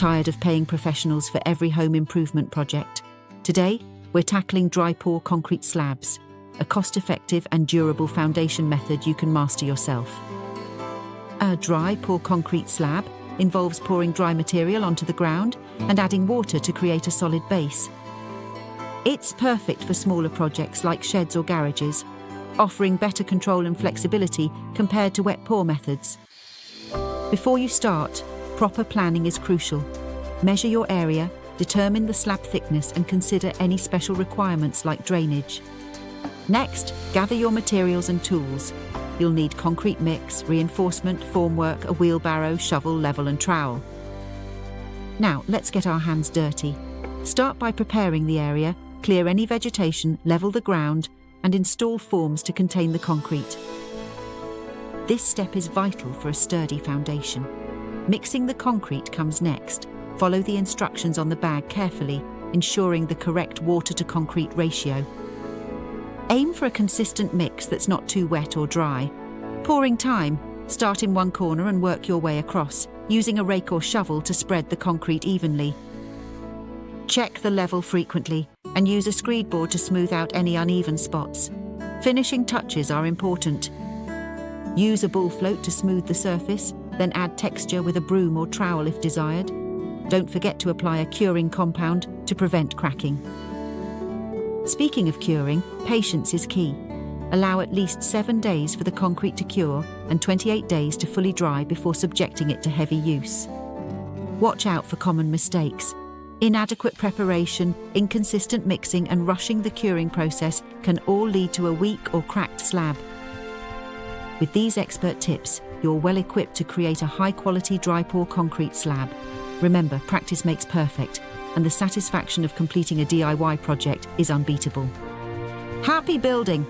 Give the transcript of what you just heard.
Tired of paying professionals for every home improvement project? Today, we're tackling dry pour concrete slabs, a cost-effective and durable foundation method you can master yourself. A dry pour concrete slab involves pouring dry material onto the ground and adding water to create a solid base. It's perfect for smaller projects like sheds or garages, offering better control and flexibility compared to wet pour methods. Before you start, proper planning is crucial. Measure your area, determine the slab thickness, and consider any special requirements like drainage. Next, gather your materials and tools. You'll need concrete mix, reinforcement, formwork, a wheelbarrow, shovel, level, and trowel. Now, let's get our hands dirty. Start by preparing the area, clear any vegetation, level the ground, and install forms to contain the concrete. This step is vital for a sturdy foundation. Mixing the concrete comes next. Follow the instructions on the bag carefully, ensuring the correct water-to-concrete ratio. Aim for a consistent mix that's not too wet or dry. Pouring time, start in one corner and work your way across, using a rake or shovel to spread the concrete evenly. Check the level frequently and use a screed board to smooth out any uneven spots. Finishing touches are important. Use a bull float to smooth the surface, then add texture with a broom or trowel if desired. Don't forget to apply a curing compound to prevent cracking. Speaking of curing, patience is key. Allow at least 7 days for the concrete to cure and 28 days to fully dry before subjecting it to heavy use. Watch out for common mistakes. Inadequate preparation, inconsistent mixing, and rushing the curing process can all lead to a weak or cracked slab. With these expert tips, you're well equipped to create a high-quality dry pour concrete slab. Remember, practice makes perfect, and the satisfaction of completing a DIY project is unbeatable. Happy building!